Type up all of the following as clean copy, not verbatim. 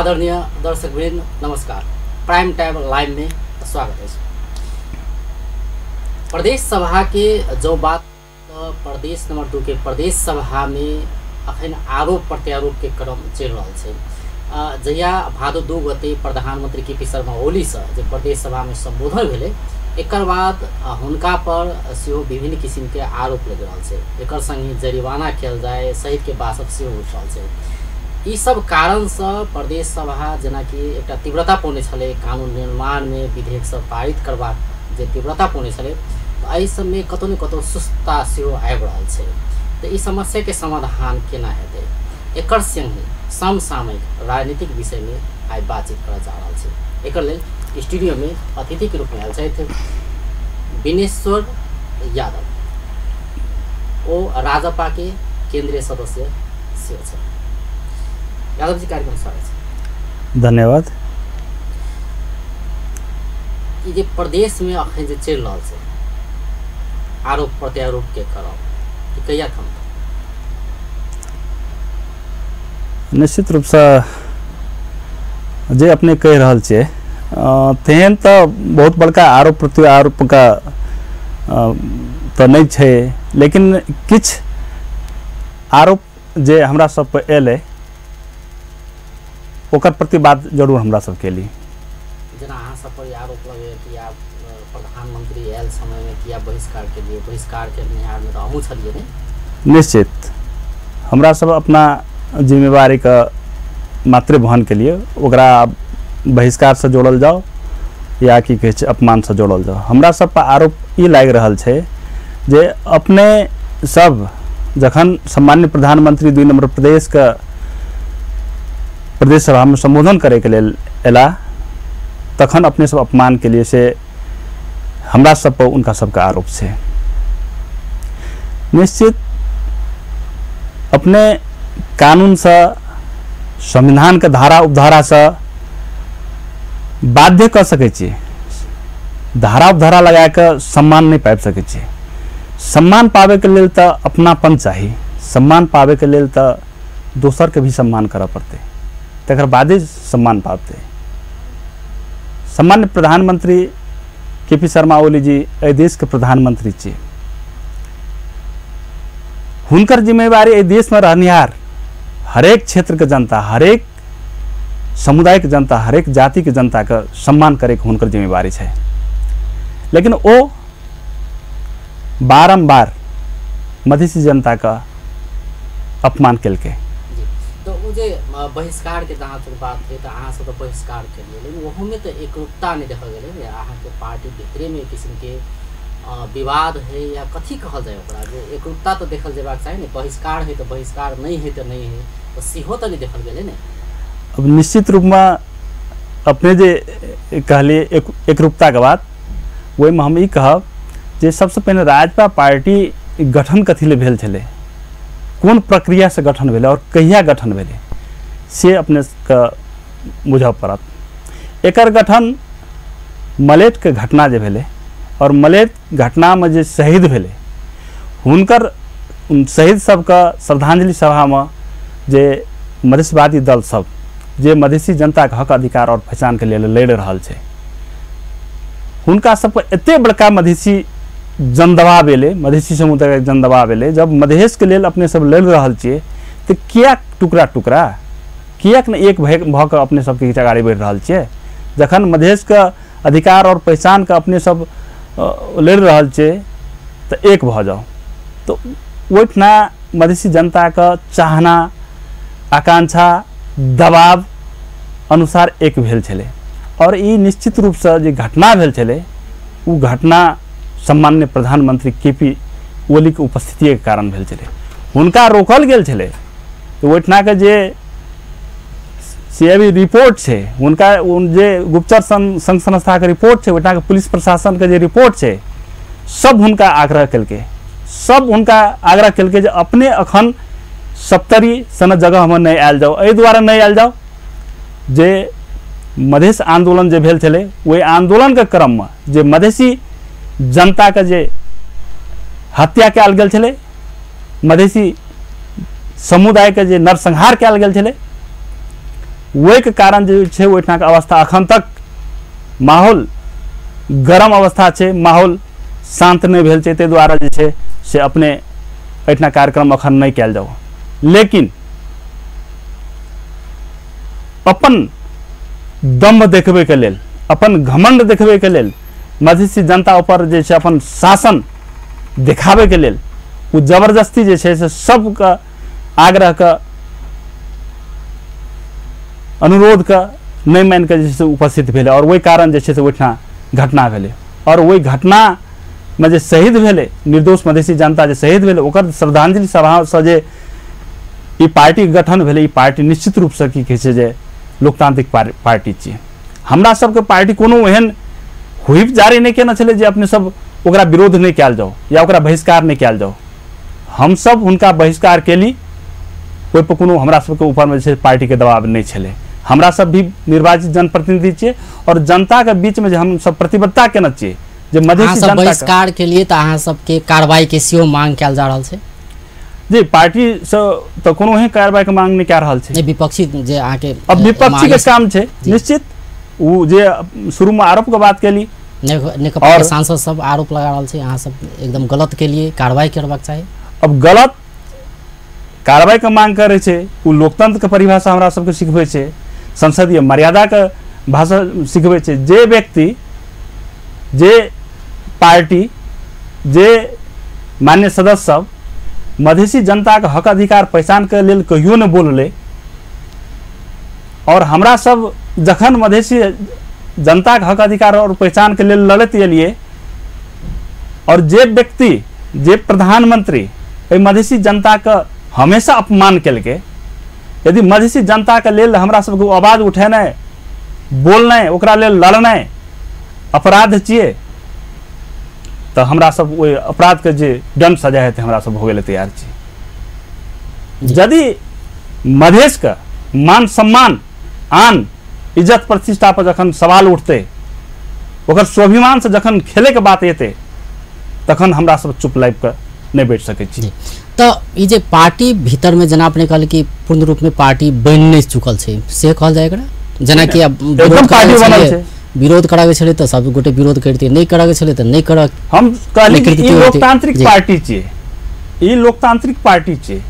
आदरणीय दर्शकवृन्द नमस्कार। Prime time live में स्वागत है। प्रदेश सभा के जो बात प्रदेश नंबर 2 के प्रदेश सभा में अखन आरोप प्रत्यारोप के क्रम चल रहा है। जहिया भादो 2 गते प्रधानमंत्री केपी शर्मा ओली से जो प्रदेश सभा में संबोधन भेले एक बाद हुनका पर सेहो विभिन्न किसिम के आरोप लग रहा है। एक संगे जरिवाना किया जाए सहित के बासक से उठ रहा है। यी सब कारण से प्रदेश सभा जना कि एक तीव्रता पौने छले कानून निर्माण में विधेयक सब पारित करवा जे तीव्रता पौने छले एहि सब में कतौ न कतौ सुस्ता सेहो आबि रहल छै। तो ई समस्या के समाधान केना हेतै एकर संगे समसामयिक राजनीतिक विषय में आइ बातचीत करल जा रहल छै। एकर लेल स्टूडियो में अतिथि के रूप में आयल छथि विनेश्वर यादव, ओ राजपा के केंद्रीय सदस्य सेहो छै। यादव जी कार्यक्रम स्वागत है। धन्यवाद। ये प्रदेश में अखन जे चल रहा है आरोप प्रत्यारोप के क्रम कहिया थम? निश्चित रूप से जे अपने कह रहल छे तेहन तो बहुत बड़का आरोप प्रत्यारोप का तो नहीं छे, लेकिन किछ आरोप जे हमरा सब पे एले ओकर प्रति बात जरूर हमरा सब के लिए जना अहाँ सब पर आरोप लगे कि आप प्रधानमंत्री आयल समय में किया बहिष्कार के लिए बहिष्कार के निहार में रहूँ छलिए नहीं? निश्चित हमरा सब अपना जिम्मेवारी का मात्र वहन के लिए ओकरा बहिष्कार से जोड़ल जाओ या कि कहे छै अपमान से जोड़ल जाओ। हमरा सब पर आरोप ई लाग रहल छै जे अपने सब जखन सम्मान्य प्रधानमंत्री 2 नंबर प्रदेश का प्रदेश सभा में संबोधन करे के लिए एला तखन अपने सब अपमान के लिए से हमरा सब पर उनका सबका आरोप से निश्चित अपने कानून से संविधान के धारा उपधारा से बाध्य कर सके छी, धारा उपधारा लगा के सम्मान नहीं पाबि सके छी। सम्मान पावे के लेल तो अपनापन चाहिए, सम्मान पावे के लेल तो दोसर के भी सम्मान करऽ पड़ते तकर बादे सम्मान पाते। सम्मान्य प्रधानमंत्री केपी शर्मा ओली जी एहि देश के प्रधानमंत्री छी। हुनकर जिम्मेवारी एहि देश में रहनिहार हरेक क्षेत्र के जनता, हरेक समुदाय के जनता, हरेक जाति के जनता के सम्मान करे के हुनकर जिम्मेवारी है। लेकिन वो बारंबार मधेसी जनता का अपमान केलकै। तो वो जे बहिष्कार के जहाँ तक बात है तो अहाँ सब तो बहिष्कार के लिए, लेकिन वहाँ में तो एकरूपता नहीं देखा गया। अहाँ के पार्टी भीतरे में किस्म के विवाद है या कथी कहल जाए ओकरा जे एकरूपता तो देखल जेबाक चाहिए नहीं। बहिष्कार है तो बहिष्कार नहीं है तो नहीं है, तो सेहो तो नहीं देखल गेलै ने। अब निश्चित रूप में अपने जे कहलिए एकरूपता के बात वही में हम ई कहब जे सबसे पहले राजपा पार्टी गठन कथी ले भेल छलै, कौन प्रक्रिया से गठन भेलै और कहिया गठन भेलै से अपने का बुझऽ पड़त। एकर गठन मलेट के घटना जे भेलै और मलेट घटना में जे शहीद भेलै हुनकर शहीद सबका श्रद्धांजलि सभा में जे मधेशवादी दल सब जे मधेसी जनता के हक अधिकार और पहचान के लिए लड़ रहल छै हुनका सब पर एते बड़का मधेसी जनदबाव एले, मधेसी समुदाय के जनदबाव एले। जब मधेश के लिए अपने सब लड़ रहल छियै तो किया टुकड़ा टुकड़ा कियाक न एक भऽ कऽ अपने सबके आगाड़ी बढ़ि रहल छियै। जखन मधेश का अधिकार और पहचान का अपने सब लड़ रहल छियै तो एक भऽ जाओ। तो ओहिठना मधेसी जनता का चाहना आकांक्षा दबाव अनुसार एक भेल छलै और ई निश्चित रूप से जे घटना भेल छलै उ घटना सम्मान्य प्रधानमंत्री केपी ओली के उपस्थिति के कारण भेल छलै। हुनका रोकल गेल छलै तो ओहिठना के जे सीआईबी रिपोर्ट छै हुनका जे गुप्तचर संघ संस्था के रिपोर्ट छै ओहिठना के पुलिस प्रशासन के जे रिपोर्ट छै सब हुनका आग्रह केलकै, सब हुनका आग्रह केलकै जे अपने अखन 70 सन जगह में नहीं आयल जाओ। एहि दुआरे नहीं आयल जाओ जे मधेश आंदोलन जे भेल छलै ओहि आंदोलन के क्रम में जे मधेसी जनता के जे हत्या कयल गेल छलै, मधेसी समुदाय के जे नरसंहार कयल गेल छलै वही के कारण जे छै ओहिठाम के अवस्था अखन तक माहौल गरम अवस्था छै, माहौल शांत नहीं भेल छै, ताहि दुआरे जे छै से अपने एहिठाम कार्यक्रम अखन नहीं कयल जाओ। लेकिन अपन दम्भ देखबे के लेल, अपन घमंड देखबे के लेल, मधेसी जनता ऊपर जे छै अपन शासन दिखाबे के लेल वो जबरदस्ती जे छै से सबका आग्रह का अनुरोध का नहीं मान के जे छै से उपस्थित भेले और वही कारण जे छै से ओहिठाम घटना भेले और वही घटना में जे शहीद भेले निर्दोष मधेसी जनता जे शहीद भेले ओकर श्रद्धांजलि सभा से जे ई पार्टी गठन भेले, ई पार्टी निश्चित रूप से की कहै छै जे लोकतांत्रिक पार्टी छियै। हमरा सबके पार्टी कोनो एहन हुइप जारी नहीं केना छलै जे अपने सब ओकरा विरोध नहीं कयल जाओ या ओकरा बहिष्कार नहीं कयल जाओ। हम सब हुनका बहिष्कार केली, ओहि पर कोनो हमरा सबके ऊपर में जे छै पार्टी के दबाव नहीं छलै। हमरा सब भी निर्वाचित जनप्रतिनिधि छियै और जनता के बीच में जे हम सब प्रतिबद्धता केना छियै जे मधेसी जनता बहिष्कार के लिए तो अहाँ सबके कार्रवाई के सेहो मांग कयल जा रहल छै जी। पार्टी से तो कोनो एहन कार्रवाई के मांग नहीं कय रहल छै। विपक्षी जे अहाँ के अब विपक्षी के काम छै निश्चित वो जे शुरू में आरोप के बात केली, नेकपा के सांसद सब आरोप लगा रहल छै अहाँ सब एकदम गलत के लिए कार्रवाई करबाक चाही। अब गलत कार्रवाई के मांग करे छै, वो लोकतंत्र के परिभाषा हमरा सबके सिखबै छै, संसदीय मर्यादा के भाषा सिखबै छै। जे व्यक्ति, जे पार्टी, जे मान्य सदस्य सब मधेसी जनता के हक अधिकार पहचान के लेल कहियो न बोलले और हमरा सब जखन मधेसी जनता के हक अधिकार और पहचान के लेल लड़त एलिए और जे व्यक्ति, जे प्रधानमंत्री मधेसी जनता के हमेशा अपमान केलके, यदि मधेसी जनता के लेल हमरा सबके आवाज उठेनाइ, बोलनाइ, ओकरा लेल लड़नाइ अपराध छियै तो हमरा सब ओहि अपराध के जे दंड सजा हेतै हमरा सब भोगे ले तैयार छी। यदि मधेश के मान सम्मान, आन इज्जत प्रतिष्ठा पर जखन सवाल उठते, ओकर स्वाभिमान से जखन खेले के बात एते, तखन हमरा सब चुप लाइब के नहीं बैठ सकै छी। तो ई जे पार्टी भीतर में जना अपने कहल कि पूर्ण रूप में पार्टी बन नहीं चुकल छै से कहल जाय एकरा, जना कि अब विरोध करावे छले तो सब गोटे विरोध करते, नहीं करावे छले तो नहीं कर। हम कहली कि ई लोकतांत्रिक पार्टी छियै, ई लोकतांत्रिक पार्टी छियै।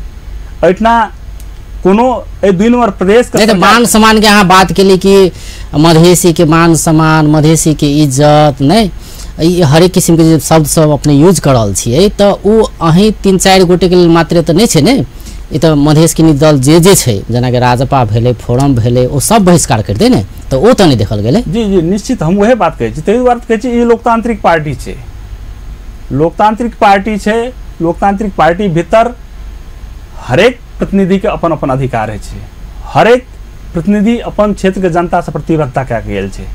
एठना कोनो ए 2 नंबर प्रदेश के मान सम्मान के अहाँ बात केली कि मधेसी के मान सम्मान, मधेसी के इज्जत, नहीं हरेक किस्म के जे शब्द सब अपने यूज कर रहल छियै तो उ अहीं 3-4 गोटे के लेल मात्र तो नहीं छै ने, ई तो मधेश के दल जे छै जना के राजपा भेले, फोरम भेले, ओ सब बहिष्कार कर दे ने, तो ओ तो नहीं देखल गेले। जी जी निश्चित हम वही बात कहै छी, तै बात कहै छी ई लोकतांत्रिक पार्टी छै, लोकतांत्रिक पार्टी छै। लोकतांत्रिक पार्टी भीतर हरेक प्रतिनिधि के अपन अपन अधिकार है छै, हरेक प्रतिनिधि अपन क्षेत्र के जनता से प्रतिबद्धता कए गेल छै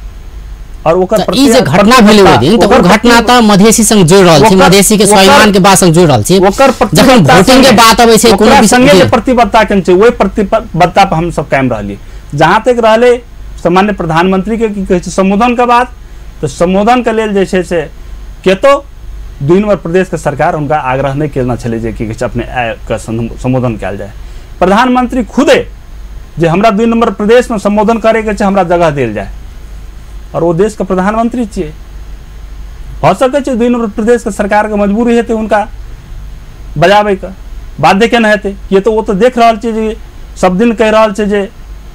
और ओकर ई जे घटना भेलै ओइ दिन, तो ओ घटना त मधेसी संग जोड़ रहल छै, मधेसी के स्वाभिमान के बात संग जोड़ रहल छै। जखन वोटिंग के बात आबै छै कोनो संगे जे प्रतिबद्धता केन छै, ओइ प्रतिबद्धता पर हम सब कायम रहलिए। जहां तक रहले सामान्य प्रधानमंत्री के की कहै छै संबोधन के बात, तो संबोधन के लेल जे छै से केतो 2 नंबर प्रदेश के सरकार उनका आग्रह नहीं केना छले जे की कहै छै अपने के संबोधन कयल जाय। प्रधानमंत्री खुदे जे हमरा 2 नंबर प्रदेश में संबोधन करे के छै, हमरा जगह देल जाय, और वो देश के प्रधानमंत्री छियै। हो सके छै 2 नंबर प्रदेश के सरकार के मजबूरी हेतै उनका बजाबै के, बाध्य केना हेतै, ये तो वो तो देख रहल छै जे सब दिन कह रहल छै जे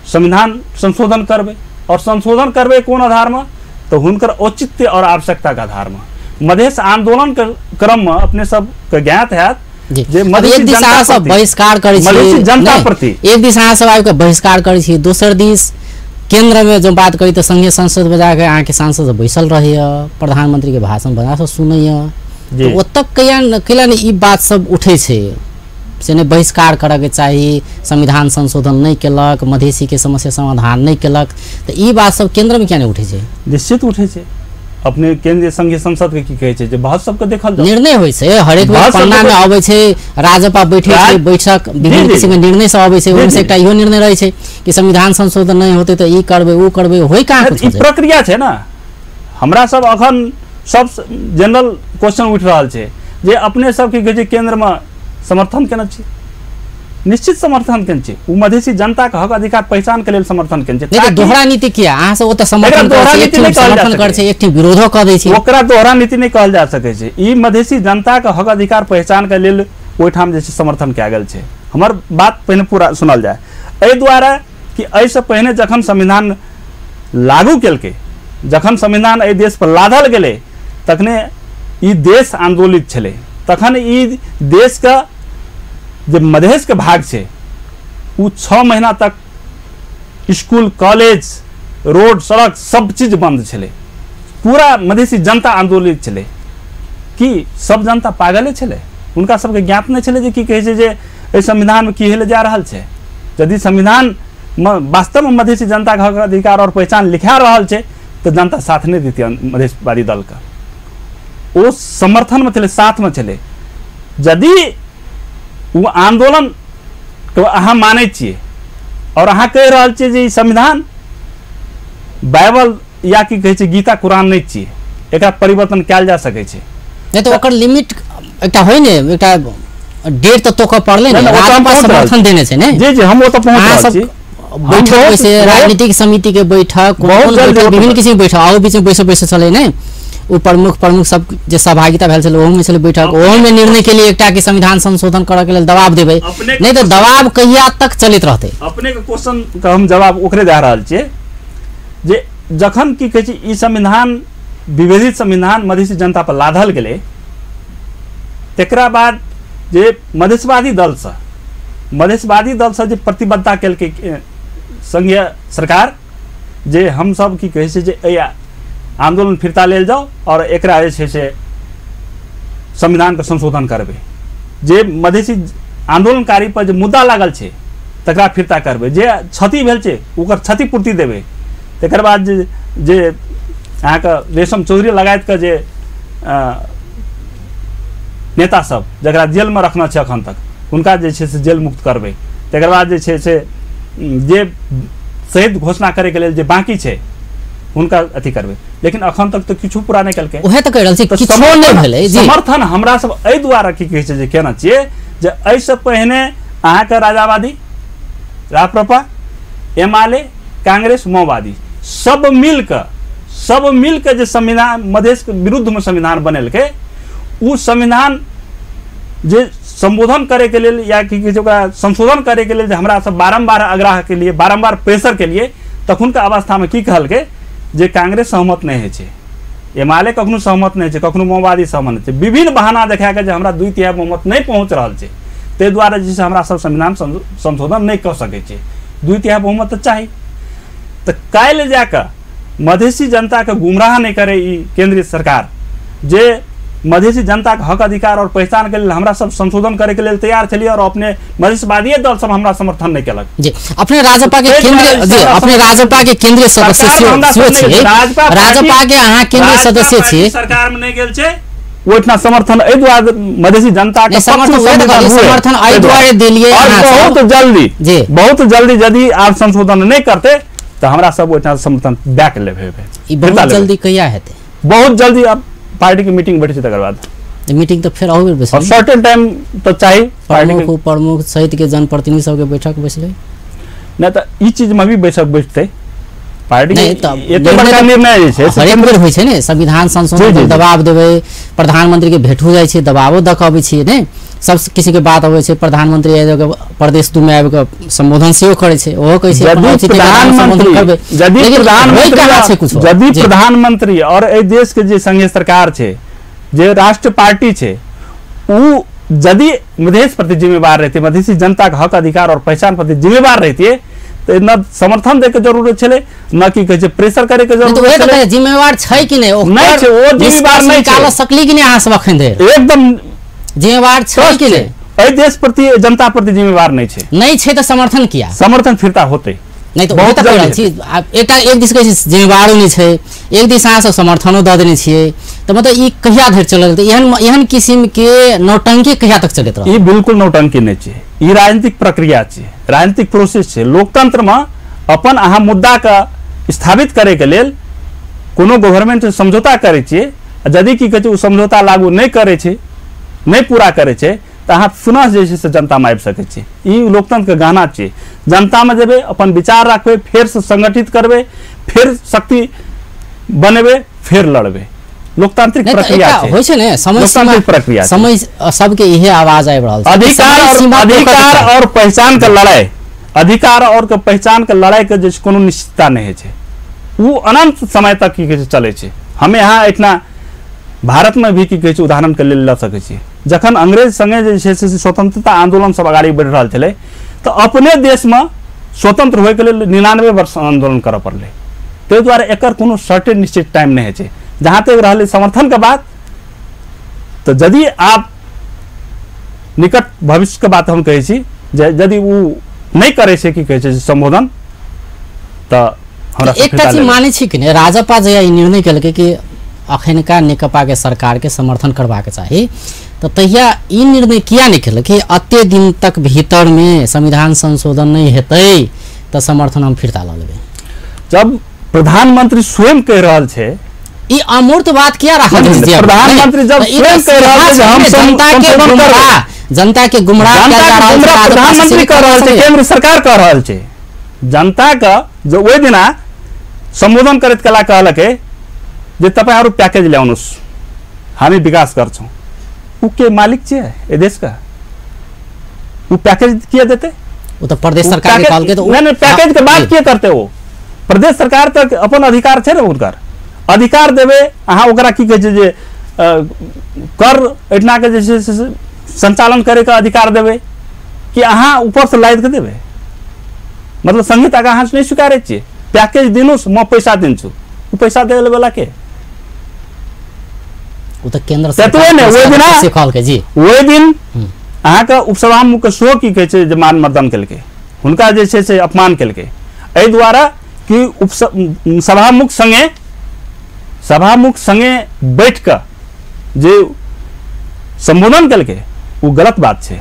संविधान संशोधन करबै, और संशोधन करबै कोन आधार में, तो हुनकर औचित्य और आवश्यकता के आधार में। मधेश आंदोलन के क्रम में अपने सब के ज्ञात हैत जे मधेसी जनता सब बहिष्कार करै छै, मधेसी जनता प्रति एक दिस अहाँ सब आबि के बहिष्कार करै छी, दोसर दिस केंद्र में जो बात करी तो संघीय संसद में जाके अहाँ के सांसद बैसल रहैया, प्रधानमंत्री के भाषण बना से सुनैया, तो ओतक कैला ई बात सब उठे छै से नहीं बहिष्कार करे के चाहिए, संविधान संशोधन नहीं केलक, मधेसी के समस्या समाधान नहीं केलक, तो ई बात सब केंद्र में क्या नहीं उठे छै? निश्चित उठे छै। अपने केंद्रीय संघीय संसद के की कहै छै जे बहुत सबके देखल निर्णय होय छै, हरेक पन्ना में आबै छै, राजपा बैठे छै, बैठक विभिन्न किसिम के निर्णय सब आबै छै, ओहि से एकटा इहो निर्णय रहै छै कि संविधान संशोधन नहीं होते तो ई करबै ओ करबै, होय कहाँ कुछ ई प्रक्रिया छै ना। हमरा सब अखन सब जनरल क्वेश्चन उठ रहल छै जे अपने सब की कहै छै केंद्र में समर्थन केना छै, निश्चित समर्थन केने छै उ मधेसी जनता के हक अधिकार पहचान के लेल समर्थन केने छै। नहीं तो दोहरा नीति किया अहाँ से ओ त समर्थन कर छै, एक समर्थन कर छै, एक विरोधो कर दै छै, ओकरा दोहरा नीति नहीं कहल जा सकै छै। ई मधेसी जनता के हक अधिकार पहचान के लेल ओहिठाम जे छै समर्थन कयल गेल छै। हमर बात पहिने पूरा सुनल जाय, एहि दुआरे कि एहिसँ पहिने जखन संविधान लागू केलकै, जखन संविधान एहि देश पर लादल गेलै, तखने ई देश आंदोलित छलै। तखन ई देश का जे मधेश के भाग छै उ 6 महीना तक स्कूल, कॉलेज, रोड, सड़क सब चीज बंद छलै। पूरा मधेसी जनता आंदोलित छलै कि सब जनता पागले छलै, हुनका सबके ज्ञात नहीं छलै जे की कहै छै जे एहि संविधान में की हेले जा रहल छै। यदि संविधान वास्तव में मधेसी जनता के हक अधिकार और पहचान लिखा रहल छै तो जनता साथ नहीं देती मधेशवादी दल का, वो समर्थन में चले, साथ में चले। यदि वो आंदोलन तो अहाँ मानै छियै और अहाँ कहि रहल छियै जे ई संविधान बाइबल या की कहै छै गीता कुरान नहीं छियै, एकरा परिवर्तन कयल जा सकै छै। नहीं तो ओकर लिमिट एकटा होय ने, एकटा डेट तो तोक पड़ले ने, राजपा समर्थन देने छै ने। जी जी हम वो तो पहुंच रहल छी। बैठक से राजनीतिक समिति के बैठक, विभिन्न किसिम के बैठक आओ बीच में बैसे चले ने, वो प्रमुख सब जे सहभागिता भेल छलै ओहू में छलै बैठक, ओहू में निर्णय के लिए एकटा के संविधान संशोधन करऽ के लेल दबाव देबै, नहीं तो दबाव कहिया तक चलैत रहतै। अपने के क्वेश्चन का हम जवाब ओकरे दे रहल छियै जे जखन की कहै छै ई संविधान विभेदित संविधान मधेसी जनता पर लादल गेलै, तकरा बाद जे मधेशवादी दल से जे प्रतिबद्धता केलकै संघीय सरकार जे हम सब की कहै छै जे आंदोलन फिरता लेल जाओ और एकरा जे छै से संविधान के संशोधन करबै, जे मधेसी आंदोलनकारी पर जे मुद्दा लागल छै तकरा फिरता करबै, जे क्षति भेल छै ओकर क्षतिपूर्ति देबै। तकर बाद जे अहाँके रेशम चौधरी लगायत के जे नेता सब जकरा जेल में रखना छै अखन तक, हुनका जे छै से जेल मुक्त करबै। तकर बाद जे छै से जे शहीद घोषणा करे के लेल जे बाकी छै हुनका अथी करबै, लेकिन अखन तक तो किछु पूरा नहीं केलकै। ओहे त कह रहल छी किछु नहीं भेलै जी। समर्थन हमरा सब एहि दुआरे की कहै छै जे केना छियै जे एहि से पहिने अहाँके राजावादी, राप्रपा, एमआलए, कांग्रेस, माओवादी सब मिलके जे संविधान मधेश के विरुद्ध में संविधान बनेलकै, उ संविधान जे संबोधन करे के लेल या की कहै छै ओकरा संशोधन करे के लेल जे हमरा सब बारंबार आग्रह के लिए, बारंबार प्रेशर के लिए, तखुनका अवस्था में की कहलकै जे कांग्रेस सहमत नहीं है छै, एमआलए कखनो सहमत नहीं छै, कखनो माओवादी सहमत नहीं छै, विभिन्न बहाना देखा के जे हमरा 2/3 बहुमत नहीं पहुंच रहल छै, ताहि दुआरे जे छै हमरा सब संविधान संशोधन नहीं कऽ सकै छै। 2/3 बहुमत तो चाही, तो काल्हि जाके मधेसी जनता के गुमराह नहीं करे ई केंद्रीय सरकार, जे मधेसी जनता के हक अधिकार और पहचान के लिए हमरा सब संशोधन करे के लिए तैयार छलिए और अपने मधेशवादी दल सब हमरा समर्थन नहीं केलक। जी अपने राजपा के केंद्रीय सदस्य छियै, राजपा के अहाँ केंद्रीय सदस्य छियै, सरकार में नहीं गेल छै, ओइठना समर्थन एहि दुआरे मधेसी जनता के समर्थन एहि दुआरे देलिए। बहुत जल्दी यदि आप संशोधन नहीं करते तो हमरा सब ओइठना समर्थन बैक लेबे। बहुत जल्दी कहिया हेतै? बहुत जल्दी। अब पार्टी की मीटिंग बैठे तकर बाद मीटिंग तो फिर और बेसी सर्टेन टाइम तो चाहिए, प्रमुख सहित के जनप्रतिनिधि सबके बैठक बैसले नहीं तो ई चीज में भी बैठक बैठते पार्टी बड़का निर्णय हरेक बेर होइ छै ने, संविधान संशोधन दबाव देबै, प्रधानमंत्री के भेट हो जाइ छै, दबावो दऽ कऽ अबै छियै ने, सब किसी के बात अबै छै, प्रधानमंत्री प्रदेश दू में आबि कऽ संबोधन सेहो करै छै, ओहो कहै छै यदि प्रधानमंत्री और एहि देश के जे संघीय सरकार छै, जे राष्ट्र पार्टी छै, उ यदि मधेश प्रति जिम्मेवार रहते, मधेसी जनता के हक अधिकार और पहचान प्रति जिम्मेवार रहती तो न समर्थन दे के जरूरत छले, न की कहै छै प्रेशर करे के जरूरत छले। जिम्मेवार छै कि नहीं? नहीं छै, ओ जिम्मेवार नहीं निकाल सकली कि नहीं? अहाँ सब अखन दे एकदम जिम्मेवार छै कि नहीं? एहि देश प्रति जनता प्रति जिम्मेवार नहीं छै। नहीं छै तो समर्थन किया? समर्थन फिरता होते नहीं तो बहुत एक दिस कहै छै जिम्मेवारो नहीं छै, एक दिस अहाँ सब समर्थनो दऽ देने छियै, तो मतलब ई कहिया धरि चलल? एहन किस्म के नौटंकी कहिया तक चलैत रहत? ई बिल्कुल नौटंकी नहीं छै, ई राजनीतिक प्रक्रिया छै, राजनीतिक प्रोसेस छै। लोकतंत्र में अपन अहाँ मुद्दा के स्थापित करे के लेल कोनो गवर्नमेंट से समझौता करे छियै, यदि की कहै छै ओ समझौता लागू नहीं करे छै, नहीं पूरा करे छै, तो अहाँ पुनः जे छै से जनता में आबि सकै छी। ई लोकतंत्र के गहना छै। जनता में जेबै, अपन विचार रखबै, फेर से संगठित करबै, फिर शक्ति बनेबै, फिर लड़बै। लोकतांत्रिक प्रक्रिया छै, होय छै ने समय लोकतांत्रिक प्रक्रिया, समय सबके इहे आवाज आबि रहल छै। अधिकार और पहचान के लड़ाई, अधिकार और के पहचान के लड़ाई के जे कोनो निश्चितता नहीं है, वो अनंत समय तक की कहे चले छै। हमें यहाँ इतना भारत में भी की कहे उदाहरण के लेल ल सकै छी। जखन अंग्रेज संगे जे छै से स्वतंत्रता आंदोलन सब आगाड़ी बढ़ि रहल छलै, तो अपने देश में स्वतंत्र होय के लेल 99 वर्ष आंदोलन करऽ पड़लै। ताहि दुआरे एकर कोनो सर्टेन निश्चित टाइम नहीं है। जहाँ तक रहले समर्थन के बात, तो यदि आप निकट भविष्य के बात हम कहे छी, यदि वो नहीं करे छै की कहे छै संबोधन, तो हमरा एकटा चीज माने छी कि राजपा जे ई निर्णय केलकै कि अखनका नेकपा के सरकार के समर्थन करबाक चाही, तो तहिया ई निर्णय किया नहीं केलक कि अते दिन तक भीतर में संविधान संशोधन नहीं हेतै तो समर्थन हम फिरता ल लेबै। जब प्रधानमंत्री स्वयं कह रहल छै, ई अमूर्त बात किया रखल छै? प्रधानमंत्री जब स्वयं कह रहल छै हम जनता के गुमराह कर रहल छै, प्रधानमंत्री कह रहल छै, केंद्र सरकार कह रहल छै। जनता का जो ओइ दिना संबोधन करैत कला कहलकै जे तपाईहरु पैकेज ल्याउनुस्, हामी विकास गर्छौं। उ के मालिक छै ए देश का? उ पैकेज किए देते? वो तो प्रदेश सरकार के कहलकै। तो नहीं, पैकेज के बात किए करते? वो प्रदेश सरकार तक अपन अधिकार छै ने, हुनकर अधिकार देवे। अहाँ ओकरा की कहे छै जे कर एतना के जे छै संचालन करे का अधिकार देवे कि अहाँ ऊपर से लाद के देवे? मतलब संहिता का अहाँ नहीं स्वीकारे छियै? पैकेज दिनुस, म पैसा दिन्छु, उ पैसा देले वाला के? उ त केंद्र सरकार से कहलकै जी। ओइ दिन अहाँ का उपसभामुख के शो की कहे छै जे मान मर्दन केलकै, हुनका जे छै से अपमान केलकै। एहि द्वारा कि सभामुख संगे बैठ कर जे संबोधन केलकै वो गलत बात छै।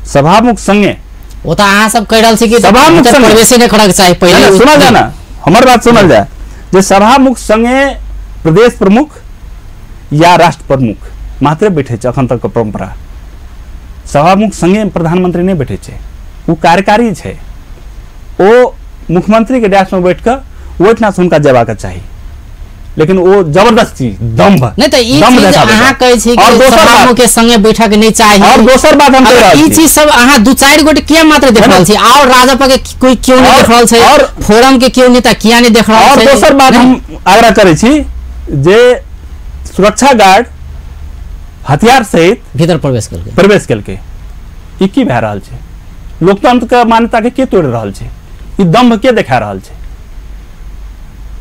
सभामुख संगे वो तो अहाँ सब कह रहल छी कि सभामुख प्रवेश नहीं करक चाही। पहले सुनल जाए ना, हमर बात सुनल जाए, जे सभामुख संगे प्रदेश प्रमुख या राष्ट्र प्रमुख मात्र बैठे छै। अखन तक के परंपरा सभामुख संगे प्रधानमंत्री नहीं बैठे छै, वो कार्यकारी छै। ओ मुख्यमंत्री के डैश में बैठ कर ओठना से हुनका जेबाक चाही, लेकिन वो जबरदस्ती दम्भ नहीं। तो ई चीज अहाँ कहै छी कि सभामुख के संगे बैठक नहीं चाही। और दोसर बात हम कह रहल छी, ई चीज सब अहाँ दू चार गोटे किया मात्र देख रहल छी, और राजपा के कोई क्यों नहीं देख रहल छै, और फोरम के क्यों नेता किया नहीं देख रहल छै? और दोसर बात हम आग्रह करै छी जे सुरक्षा गार्ड हथियार सहित भीतर प्रवेश केलकै। ई की भए रहल छै? लोकतंत्र के मान्यता के तोड़ रहल छै? ई दम्भ के देखा रहल छै?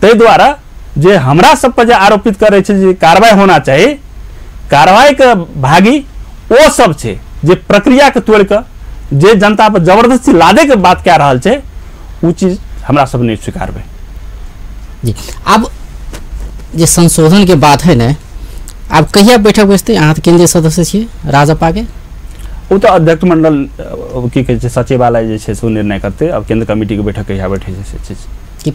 ताहि द्वारा जे हमरा सब पर जे आरोपित करे छै जे कार्रवाई होना चाहिए, कार्रवाई के भागी वो सब छै जे प्रक्रिया के तोड़ के जे जनता पर जबरदस्ती लादे के बात कह रहल छै, वो चीज हमरा सब नहीं स्वीकारबै जी। अब जे संशोधन के बात है ना, अब कहिया बैठक बसते? अहाँ तो केंद्रीय सदस्य छियै राजपा के। वो तो अध्यक्ष मंडल की कहे छै सचिवालय जे छै से निर्णय करते। अब केंद्र कमेटी के बैठक कहिया बैठे छै कि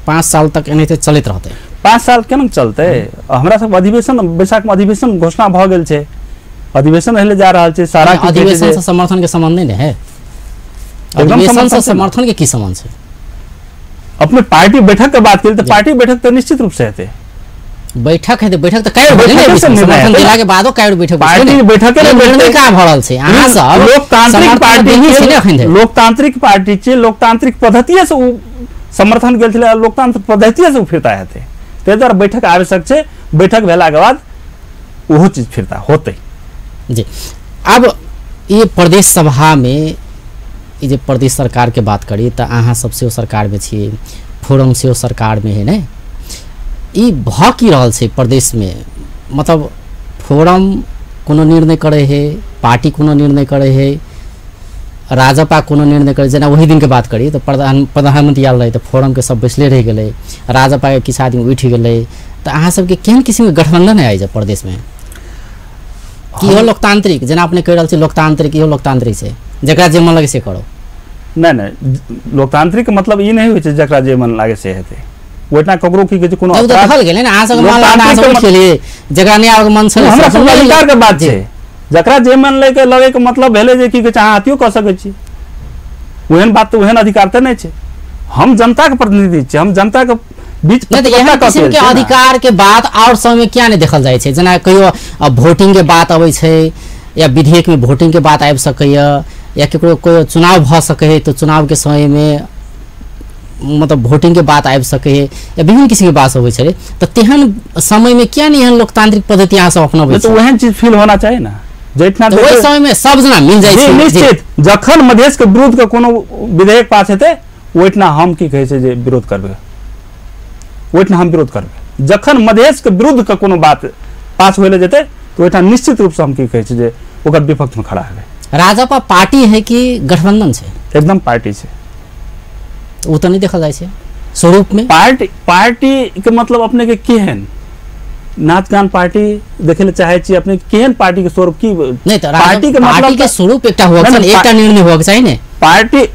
5 साल तक एनाहिते चलते रहते? 5 साल केना चलते? हमरा सब अधिवेशन बैसाख में अधिवेशन घोषणा भ गेल छै, अधिवेशन हेले जा रहल छै। सारा अधिवेशन से समर्थन के संबंध नहीं है? अधिवेशन से समर्थन के की संबंध छै? अपने पार्टी बैठक के बात करी तो पार्टी बैठक तो निश्चित रूप से हेतै। बैठक है तो बैठक तो कई समर्थन दिला के बादो कई बैठक पार्टी बैठक निर्णय का भरल छै। अहाँ सब लोकतांत्रिक पार्टी, लोकतांत्रिक पार्टी छै, लोकतांत्रिक पद्धति से समर्थन गेल छलै, लोकतांत्रिक पद्धति से फिरता हेतै। ताहि दुआरे बैठक आवश्यक छै। बैठक भेला के बाद ओहो चीज फिरता होतै जी। अब ये प्रदेश सभा में ये जो प्रदेश सरकार के बात करी तो अहाँ सबसे सरकार में छियै, फोरम से सरकार में है ना, ई भ की रहल छै प्रदेश में? मतलब फोरम कोनो निर्णय करे है, पार्टी कोनो निर्णय करे है, राजपा कोनो निर्णय करे। जेना वही दिन के बात करी तो प्रधानमंत्री आयल रहे तो फोरम के सब बैसले रह गए, राजपा के किछु आदमी उठ गए। तो अहाँ सबके केहन किस्म के गठबंधन है आज प्रदेश में कि इहो लोकतांत्रिक, जेना अपने कह रहल छी लोकतांत्रिक, इहो लोकतांत्रिक छै जकरा जे मन लगे से करो? नहीं, लोकतांत्रिक मतलब ई नहीं होइ छै जकरा जे मन लागे से हेतै। ओतना ककरो की कहै छै कोनो कहल गेलै ना, अहाँ सब मान ला अहाँ सब खेलिए जकरा नै आवे मन छै, हमरा सब अधिकार के बात छै। जकरा जे मन लगे के मतलब भेले जे की कहै छै अहाँ अथियो कऽ सकै छी, ओहन बात तो ओहन अधिकार तो नहीं है। हम जनता के प्रतिनिधि छे, हम जनता के बीच किस्म के अधिकार के बात और समय में क्या नहीं देखल जाए छे, जना कहियो वोटिंग के बात आबै छे या विधेयक में वोटिंग के बात आबि सकैया या केकरो कोई चुनाव भ सकै है तो चुनाव के समय में मतलब वोटिंग के बात आबि सकै है या विभिन्न किस्म के बात होबै छे, तो तेहन समय में क्या नहीं एहन लोकतांत्रिक पद्धति यहाँ से अपनाबै छे, तो वहन चीज फील होना चाहिए ना। जितना तो वही समय में सब जना मिल जाए छे निश्चित, जखन मधेश के विरुद्ध के कोनो विधेयक पास हेतै ओइठना हम की कहै छै जे विरोध करबै, ओइठना हम विरोध करबै। जखन मधेश के विरुद्ध के कोनो बात पास होले जेतै तो ओइठना निश्चित रूप से हम की कहै छै जे ओकर विपक्ष में खड़ा हेबै। राजपा पार्टी है कि गठबंधन छे? एकदम पार्टी छे, वो तो नहीं देखल जाए छे स्वरूप में। पार्टी के मतलब अपने के केहन नाच गान पार्टी देखे ले चाहे छी, अपने केहन पार्टी के स्वरूप की नहीं तो पार्टी के पार्टी मतलब के स्वरूप एकटा होगा छे, एकटा निर्णय होगा चाहिए ने। पार्टी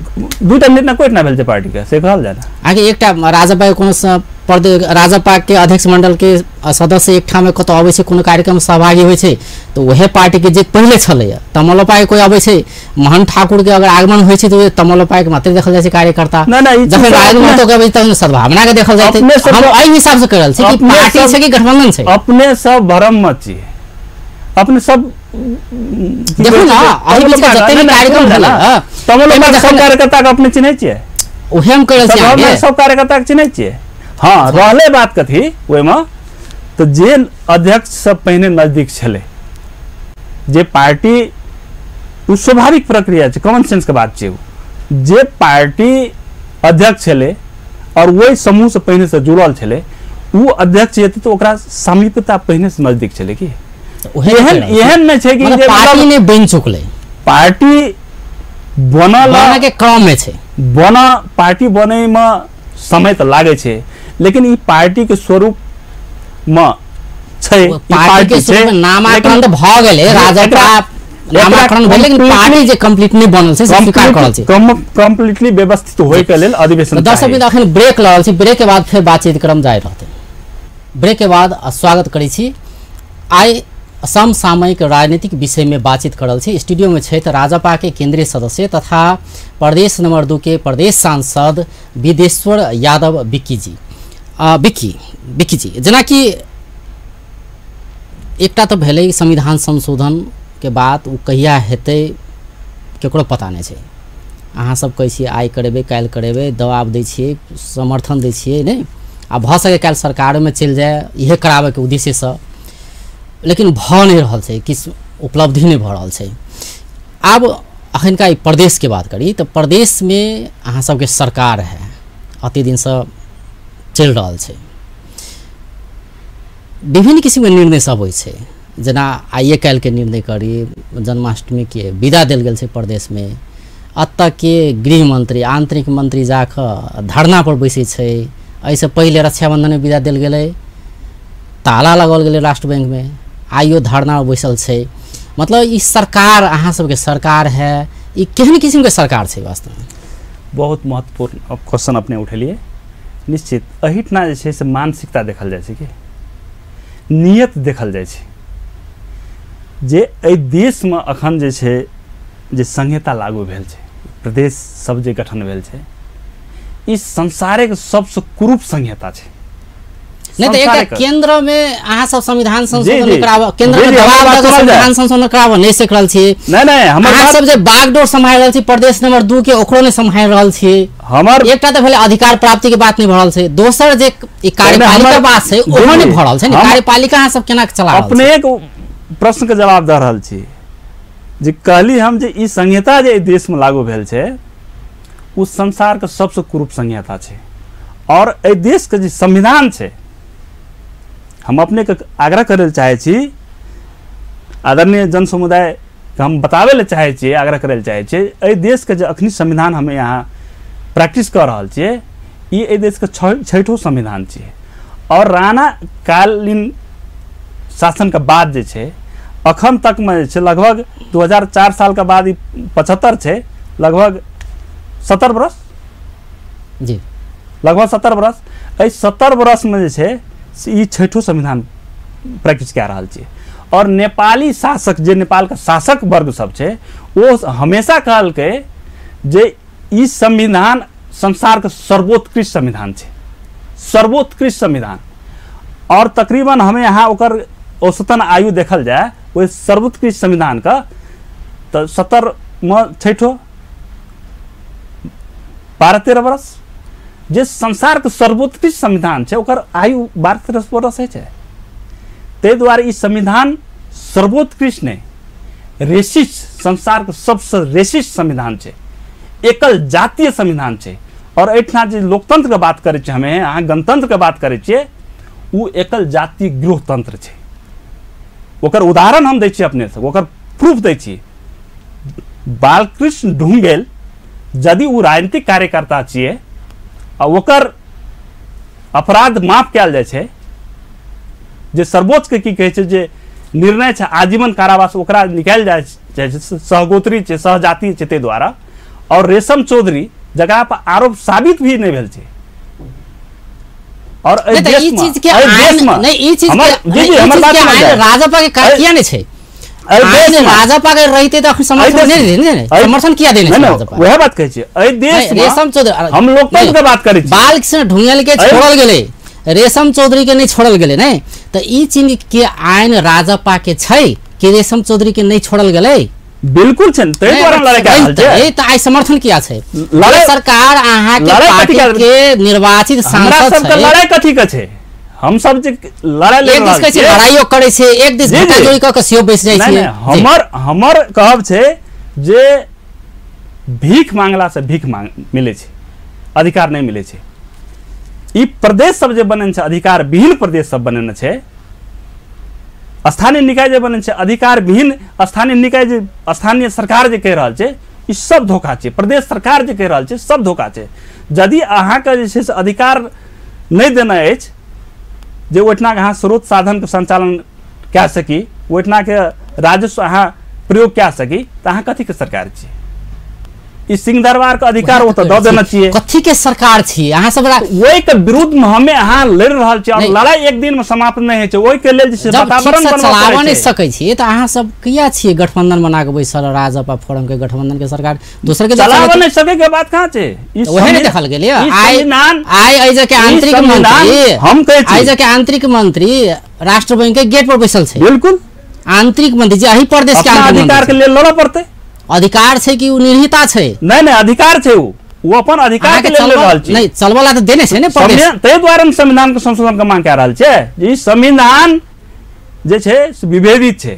दुटा निर्णय कोई ना भेल छै पार्टी के से कहल जाय ना। आगे एकटा राजपा कोनो प्रदेश राजपा के अध्यक्ष मंडल के सदस्य एक ठाम में कत आबै छै कोनो कार्यक्रम सहभागी होइ छै तो वह पार्टी के जे पहले छलैया तमलपा के कोई आबै छै महन ठाकुर के अगर आगमन होइ छै तो तमलपा के मात्र देखल जाय छै कार्यकर्ता, जखन राजमहल तो के तखन सद्भावना के देखल जाय छै। हम एहि हिसाब से करल छै कि पार्टी छै कि गठबंधन छै। अपने सब भरम मत छी, अपने सब देखो ना अभी बीच के जते भी कार्यक्रम भेला तमलपा सब कार्यकर्ता के अपने चिन्है छियै, ओहे हम करल छी आगे सब कार्यकर्ता के चिन्है छियै। हाँ रहले बात कथी ओइमे तो जे अध्यक्ष सब पहिने नजदीक छले, जे पार्टी उ स्वाभाविक प्रक्रिया छै, कॉमन सेंस के बात छै, जे पार्टी अध्यक्ष छले और वही समूह से पहिने से जुड़ल छले उ अध्यक्ष जेते तो ओकरा समीपता पहिने से नजदीक छले कि एहन नहीं छै कि जे पार्टी ने बन चुकले, पार्टी बनल के क्रम में छै, बना पार्टी बने में समय तो लागे छै लेकिन ई पार्टी के स्वरूप में छै, पार्टी के स्वरूप में नामाकरण भ गेलै, राजपा नामाकरण भेल लेकिन पार्टी जे कंप्लीट नहीं बनल छै से स्वीकार करल छै, कंप्लीटली व्यवस्थित होय के लेल अधिवेशन। दर्शक बिंदु अखन ब्रेक लगल छै, ब्रेक के बाद फिर बातचीत क्रम जारी रहतै। ब्रेक के बाद स्वागत करै छी। आइ समसामयिक राजनीतिक विषय में बातचीत करल छी। स्टूडियो में छै राजपा के केंद्रीय सदस्य तथा प्रदेश नंबर 2 के प्रदेश सांसद विदेश्वर यादव विक्की जी। विक्की जी जना कि एकटा तो भेलै संविधान संशोधन के बाद उ कहिया हेतै केकरो पता नहीं छै, अहाँ सब कहै छियै आइ करेबै काल्हि करेबै, दबाव दै छियै, समर्थन दै छियै नहीं, आ भ सके काल्हि सरकार में चलि जाए इहे कराबे के उद्देश्य से, लेकिन भ नहीं रहल छै, किस उपलब्धि नहीं भ रहल छै। आब अखनका प्रदेश के बात करी तो प्रदेश में अहाँ सबके सरकार है अति दिन से चल रहल छै, विभिन्न किस्म के निर्णय सब होइ छै, जना आइए काल्हि के निर्णय करी जन्माष्टमी के विदा देल गेल छै प्रदेश में, अत के गृह मंत्री आंतरिक मंत्री जाकर धरना पर बैसे छै, ऐसे पहले रक्षाबंधन में विदा देल गेलै, ताला लगल गेलै राष्ट्र बैंक में, आइयो धरना बैसल छै। मतलब ई सरकार अहाँ सबके सरकार है, ई केहन किस्म के सरकार छै वास्तव में? बहुत महत्वपूर्ण क्वेश्चन अपने उठेलिए। निश्चित अहिठना जे छै से मानसिकता देखल जाय छै कि नियत देखल जाय छै, जे एहि देश में अखन जे छै जे संहिता लागू भेल छै, प्रदेश सब जे गठन भेल छै, ई संसारे के सबसे कुरूप संहिता छै। नहीं तो एक केंद्र में अहाँ सब संविधान संशोधन कराव, केंद्र में दबाव लगा संविधान संशोधन कराव नहीं सक रहल छी। नहीं अहाँ सब जे बागडोर संभाल रहल छी प्रदेश नंबर 2 के ओकरो ने संभाल रहल छी। हमर एकटा तो भेले अधिकार प्राप्ति के बात नहीं भ रहल छै, दोसर जे ई कार्यपालिका बात छै ओहो नहीं भ रहल छै। कार्यपालिका अहाँ सब केना चला रहल छी? अपने एक प्रश्न के जवाब द रहल छी जे कहली हम जे ई संहिता जे देश में लागू भेल छै उ संसार के सबसे कुरूप संहिता छै, और एहि देश के जे संविधान छै हम अपने के आग्रह करे चाहे छी, आदरणीय जन समुदाय के हम बतावे ले चाहे छी, आग्रह करे ले चाहे छी, एहि देश के जो अखनी संविधान हमें यहाँ प्रैक्टिस कर रहल छियै ई एहि देश के 6ठो संविधान छै, और राणा कालीन शासन के बाद जे छै अखन तक में जे छै लगभग 2004 साल के बाद 75 छै, लगभग 70 बरस जी, लगभग 70 बरस, एहि 70 बरस में जे छै ई 6ठो संविधान प्रैक्टिस कए रहल छै, और नेपाली शासक जे नेपाल का शासक वर्ग सब छे वो हमेशा कहलकै जे ई संविधान संसार का सर्वोत्कृष्ट संविधान छे, सर्वोत्कृष्ट संविधान। और तकरीबन हमें यहाँ ओकर औसतन आयु देखल जाए वो सर्वोत्कृष्ट संविधान का तो 70 में छैठो 12-13 वर्ष जे संसार के सर्वोत्कृष्ट संविधान छे ओकर आयु 12-13 वर्ष है छे। ते द्वारा ई संविधान सर्वोत्कृष्ट नहीं, रेसिस्ट संसार के सबसे रेसिस्ट संविधान छे, एकल जातीय संविधान छे। और एठना जे लोकतंत्र के बात करे छे, हमें यहाँ गणतंत्र के बात करे छे, वो एकल जातीय गृहतंत्र छे। ओकर उदाहरण हम दै छी अपने से, ओकर प्रूफ दै छी। बालकृष्ण ढुंगेल यदि वो राजनीतिक कार्यकर्ता छिए और ओकर अपराध माफ कयल जाइ छै, जे सर्वोच्च के की कहै छै जे निर्णय छै आजीवन कारावास ओकरा निकाल जाए छै, सहगोत्री छै, सहजाति छै, ते द्वारा। और रेशम चौधरी जगह पर आरोप साबित भी नहीं भेल छै। और नहीं तो ई चीज के नहीं ई चीज के हमर बात राजपा के किया नहीं छै, राजपा के रहते तो समर्थन नहीं देने, समर्थन किया देने राजपा, वह बात कहै छै। एहि देश में रेशम चौधरी हम लोकतंत्र के बात करै छी, बालकृष्ण ढुंगेल के छोड़ल गेले, रेशम चौधरी के नहीं छोड़ल गेले नहीं, तो ई चीज के आइन राजपा के छै कि रेशम चौधरी के नहीं छोड़ल गेले? बिल्कुल छै, तै द्वारा लड़ाई कऽ रहल छै। ए त आइ समर्थन किया छै सरकार अहाँ के पार्टी के निर्वाचित सांसद सब के लड़ाई कथी के छै? हम सब जे लड़ाई ले रहल छै, लड़ाइयो करे छै, एक दिस घटा जोड़ी क सेहो बैस जाइ छै। हमर कहब छै जे भीख मांगला से भीख मिले छै, अधिकार नहीं मिले छै। ई प्रदेश सब जे बनन छै अधिकार विहीन प्रदेश सब बनन छै, स्थानीय निकाय जे बनन छै अधिकार विहीन स्थानीय निकाय जे स्थानीय सरकार जे कह रहल छै ई सब धोखा छै, प्रदेश सरकार जे कह रहल छै सब धोखा छै। यदि अहाँ के जे छै से अधिकार नहीं देना अछि जे ओहिठना के अहाँ स्रोत साधन के संचालन कए सकी, ओहिठना के राजस्व अहाँ प्रयोग कए सकी, तो अहाँ कथी के सरकार छियै? ई सिंह दरबार के अधिकार वो तो दऽ देना चाहिए। कथी के सरकार छियै अहाँ सब? ओहि के विरुद्ध में हमें अहाँ लड़ रहल छी और लड़ाई एक दिन में समाप्त नहीं होइ छै। ओहि के लेल जे वातावरण बनवा नहीं सकै छी त अहाँ सब किया छियै गठबंधन बना के बैसल? राजपा फोरम के गठबंधन के सरकार दूसरे के चलावा नहीं सके के बात कहां छै? ओहे नहीं देखल गेलै। आइ एजे के आंतरिक मंत्री हम कहै छी, एजे के आंतरिक मंत्री राष्ट्र बैंक के गेट पर बैसल छै। बिल्कुल आंतरिक मंत्री जे एही प्रदेश के अधिकार के लेल लड़ऽ पड़तै। अधिकार छै कि निर्हिता छै? नहीं नहीं अधिकार छै, वो अपन अधिकार के लेल लड़ रहल छै। नहीं चलबला त देने छै ने प्रदेश, तै द्वारा संविधान के संशोधन के मांग कऽ रहल छै। ई संविधान जे छै से विभेदित छै।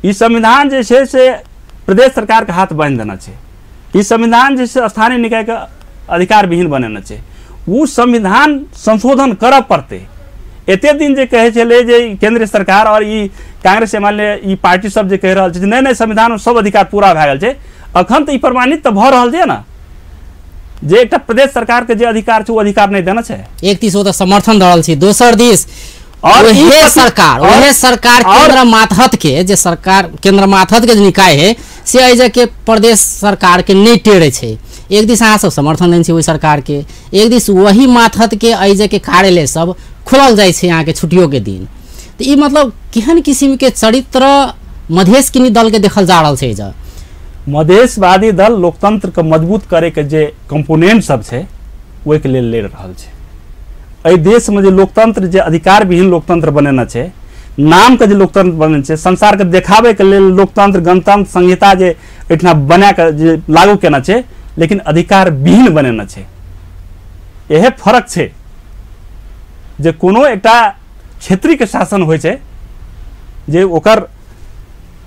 ई संविधान जे छै से प्रदेश सरकार के हाथ बांधि देना छै। ई संविधान जे छै स्थानीय निकाय के अधिकार विहीन बनेना छै। वो संविधान संशोधन करऽ पड़तै। एते दिन जे कहे छले जे केंद्र सरकार और ई कांग्रेस एमएलए ई पार्टी सब जे कह रहल छै नहीं नहीं संविधान में सब अधिकार पूरा भए गेल छै, अखन तऽ ई प्रमाणित तऽ भऽ रहल छै ना जे एकटा प्रदेश सरकार के जे अधिकार छै वो अधिकार नहीं देना छै। एक दिस ओ तऽ समर्थन दऽ रहल छै, दोसर दिस और ये सरकार केंद्र मातहत के जे सरकार केंद्र मातहत के जे निकाय है से एजे के प्रदेश सरकार के नहीं टेढ़े छै। एक दिस अहाँ सब समर्थन देने छै ओहि सरकार के, एक दिस वही मातहत के एजे के कार्यालय सब खुलल जाइ छै यहाँ के छुट्टियों के दिन। तो ई मतलब केहन किस्म के चरित्र मधेश किनी दल के देखल जा रहल छै? एजा मधेशवादी दल लोकतंत्र के मजबूत करे के जे कंपोनेंट सब छै ओहि के लेल लड़ रहल छै। एहि देश में जे लोकतंत्र जे अधिकार विहीन लोकतंत्र बनेना छै, नाम के जे लोकतंत्र बने छै, संसार के देखावे के लेल लोकतंत्र गणतंत्र संहिता जे एठना बना के जे लागू केना छै, लेकिन अधिकार विहीन बनेना छै। यह फर्क छै जे कोनो एकटा क्षेत्रीय के शासन होइ छै जे ओकर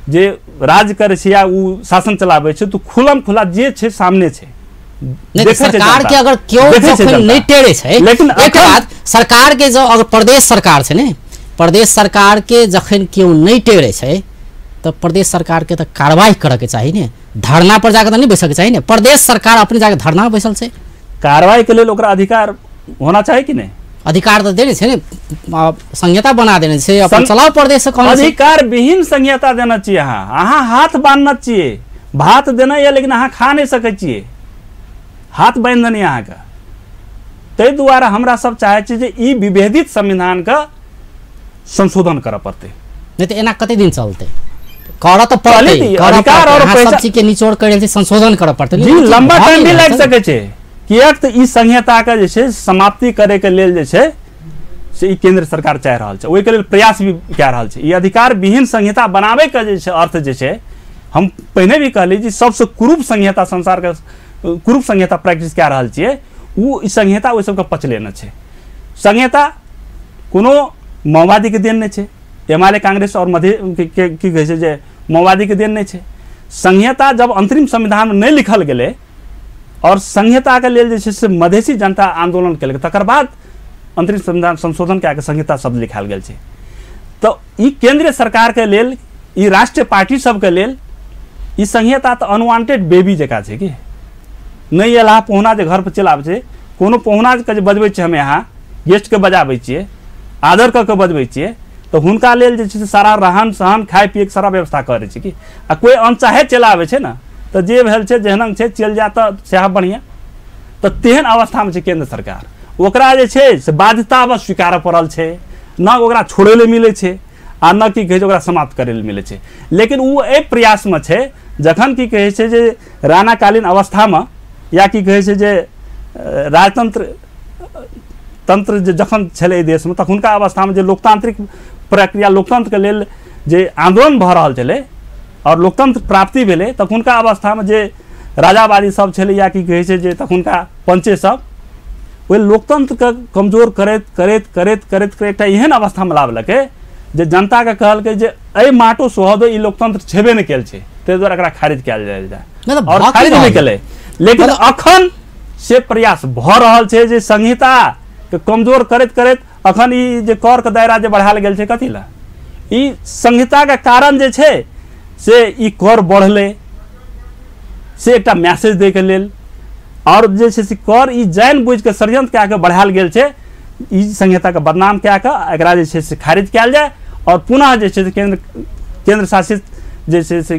जे राज करे छै या उ शासन चलाबै छै तो खुलम खुला जे छै सामने छै। सरकार के अगर क्यों नहीं टेढ़े छै, लेकिन एक बात सरकार के जो अगर प्रदेश सरकार छै ने, प्रदेश सरकार के जखन क्यों नहीं टेढ़े छै तो प्रदेश सरकार के तो कार्रवाई करे के चाहिए ने, धरना पर जाकर तो नहीं बैसे के चाहिए ने। प्रदेश सरकार अपनी जाके धरना बैसल छै, कार्रवाई के लिए ओकरा अधिकार होना चाहिए कि नहीं? अधिकार तो देने छै ने, संहिता बना देने छै, अपन चलाओ प्रदेश से कौन अधिकार विहीन संहिता देना चाहिए। अहाँ हाथ बांधना चाहिए, भात देना है लेकिन अहाँ खा नहीं सकै छियै, हाथ बांधि देनी अहाँ का। तै दुआरे हमरा सब चाहे छी जे ई विभेदित संविधान का संशोधन करऽ पड़तै। नहीं तो एना कते दिन चलते कर तो पहले अधिकार और पैसा सब चीज के निचोड़ करे छै संशोधन करऽ पड़तै जी लंबा टाइम भी लाग सकै छै कियाक त ई संहिता के जे छै समाप्ति करे के लेल जे छै से ई केंद्र सरकार चाहि रहल छै ओहि के लेल प्रयास भी कए रहल छै ई अधिकार विहीन संहिता बनावे के जे छै अर्थ जे छै हम पहिने भी कहली जी सबसे कुरूप संहिता संसार के कुरूप संहिता प्रैक्टिस कए रहल छियै उ ई संहिता ओहि सबके पचले न छै संहिता कोनो माओवादी के देन नहि छै एमआरए कांग्रेस और मध्य की कहै छै जे माओवादी के देन नहीं छै संहिता जब अंतरिम संविधान में नहीं लिखल गेलै और संहिता के लेल जे छै से मधेसी जनता आंदोलन केलकै तकर बाद अंतरिम संविधान संशोधन कए के संहिता शब्द लिखायल गेल छै तो ई केंद्रीय सरकार के लेल ई राष्ट्रीय पार्टी सब के लेल ई संहिता तो अनवांटेड बेबी जका छै कि नहीं एला पहुना जे घर पर चलि आबै छै कोनो पहुना के जे बजबै छै हम यहाँ गेस्ट के बजाबै छियै आदर कऽ के बजबै छियै तो हुनका लेल जे छै से सारा रहन सहन खाय पिए के सारा व्यवस्था करे छै कि आ कोई अनचाहे चला आबै छै ना तो जे भेल छै जेहन छै चल जा तऽ सेहा बढ़िया तो तेहन अवस्था में छै केंद्र सरकार ओकरा जे छै से बाध्यतावश स्वीकार पड़ल छै न ओकरा छोड़े ले मिले छै आ न की कहै छै ओकरा समाप्त करे ले मिले छै लेकिन वो ए प्रयास में छै जखन की कहै छै जे राणाकालीन अवस्था में या की कहै छै जे राजतंत्र तंत्र जे जखन छलै देश में तखुनका अवस्था में जे लोकतांत्रिक प्रक्रिया लोकतंत्र के लेल जे आंदोलन भऽ रहल छलै और लोकतंत्र प्राप्ति भेलै तखुनका अवस्था में जे राजावादी सब छलै या की कहै छै जे तखुनका पंचे सब ओहि लोकतंत्र के कमजोर करैत करैत करैत करैत करैत एकटा एहन अवस्था में लाबलकै जे जनता के कहलकै जे एहि माटो सोहदो ई लोकतंत्र छेबे नहि कयल छै ताहि दुआरे एकरा खारिज कयल जाय और खारिज नहि केलै लेकिन अखन से प्रयास भऽ रहल छै जे संहिता के कमजोर करैत करैत अखन ई जे कर के दायरा जे बढ़ायल गेल छै कथी ला ई संहिता के कारण जे छै से ई कर बढ़ले से एकटा मैसेज दे के लेल और जे छै से कर ई जान बुझ के षड्यंत्र कए के बढ़ायल गेल छै ई संहिता के बदनाम कए के एकरा जे छै से खारिज कयल जाय और पुनः जे छै से केंद्र शासित जे छै से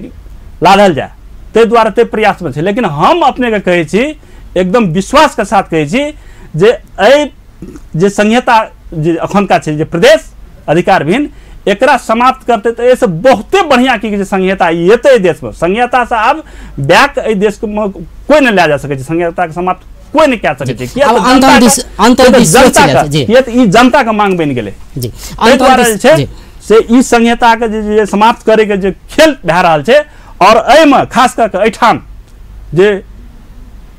लादल जाय ताहि दुआरे ते प्रयास में छै लेकिन हम अपने के कहै छी एकदम विश्वास के साथ कहै छी जे एहि जे संहिता जे अखनका छै जे प्रदेश अधिकार विहीन एकरा समाप्त करते तो ऐसे बहुते बढ़िया की संहिता एते देश में संहिता से अब बैक ए देश में कोई नहीं ला जा सके संहिता के समाप्त कोई नहीं कह सके जनता का मांग बन गए से ई संहिता के जे समाप्त करे के जे खेल भए रहल छै और एहिमे खास करके एठाम जे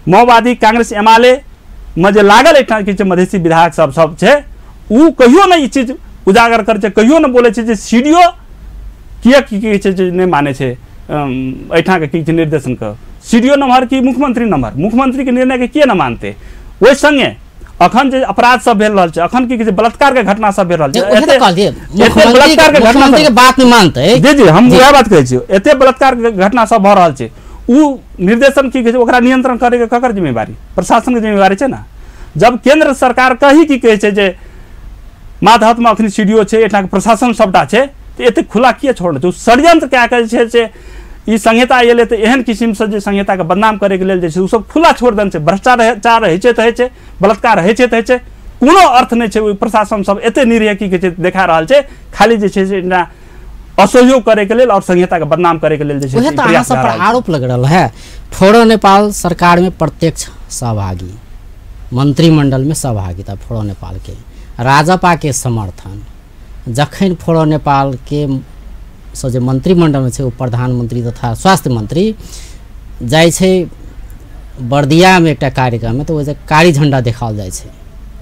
माओवादी कांग्रेस एमआरए में जे लागल एठाम कि मधेसी विधायक सब छै उ कहियो नहीं ई चीज उजागर करे छै कहियो न बोले छै जे सीडीओ किया की कहै छै जे नहि माने छै एठाम के की निर्देशन के सीडीओ नंबर की मुख्यमंत्री नंबर मुख्यमंत्री के निर्णय के किया न मानते ओहि संगे अखन जे अपराध सब भेल रहल छै अखन की कहै छै बलात्कार के घटना सब भेल रहल छै एते बलात्कार के घटना के बात नहीं मानते जी जी हम वएह बात कहै छी एते बलात्कार के घटना सब भऽ रहल छै उ निर्देशन की कहै छै ओकरा नियंत्रण करे के ककर जिम्मेवारी प्रशासन के जिम्मेवारी छै ना जब केंद्र सरकार कही की कहै छै जे माथ हाथ में अखनी सीडीओ छै एठाम के प्रशासन सबटा छै तो एते खुला किया छोड़ने छै षड्यंत्र कए के छै से ई संहिता एले तो एहन किस्म से जे संहिता के बदनाम करे के लेल जे छै उ सब खुला छोड़ देने छै भ्रष्टाचार रहै छै तऽ होइ छै बलात्कार रहै छै तऽ होइ छै कोनो अर्थ नहीं छै प्रशासन सब एते निरीह की कहै छै देखा रहल छै खाली जे छै से असहयोग करे के लेल और संहिता के बदनाम करे के लेल जे छै प्रयास पर आरोप लग रहा है फोड़ो नेपाल सरकार में प्रत्यक्ष सहभागी मंत्रिमंडल में सहभागिता फोड़ो नेपाल के राजपा के समर्थन जखन फोड़ो नेपाल के जे मंत्रिमंडल में वो प्रधानमंत्री तथा स्वास्थ्य मंत्री जाय छै बर्दिया में एक कार्यक्रम में तो वैसे कारी झंडा देखाओल जाय छै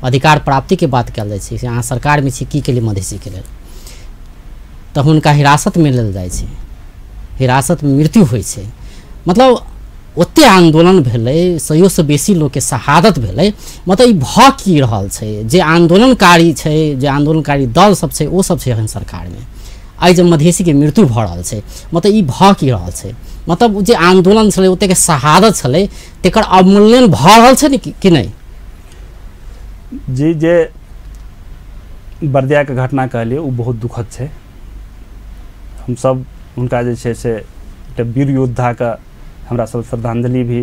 अधिकार प्राप्ति के बात कयल जाय छै अहाँ सरकार में छी की के लिए मधेसी के लेल तो हुनका हिरासत में लेल जाय छै हिरासत में मृत्यु होइ छै मतलब ओते आंदोलन भेलै 100 से बेसी लोग के शहादत भेलै मतलब ई भऽ की रहल छै जे आंदोलनकारी छै जे आंदोलनकारी दल सब छै ओ सब छै एखन सरकार में आई जब मधेसी के मृत्यु भऽ रहल छै मतलब ई भऽ की रहल छै मतलब जे आंदोलन छलै ओते के शहादत छलै तेकर अवमूल्यन भऽ रहल छै कि नहीं जी जे बर्दिया के घटना कहलिए वो बहुत दुखद छै हम सब उनका जे छै से वीर योद्धा का हमरा सब श्रद्धांजलि भी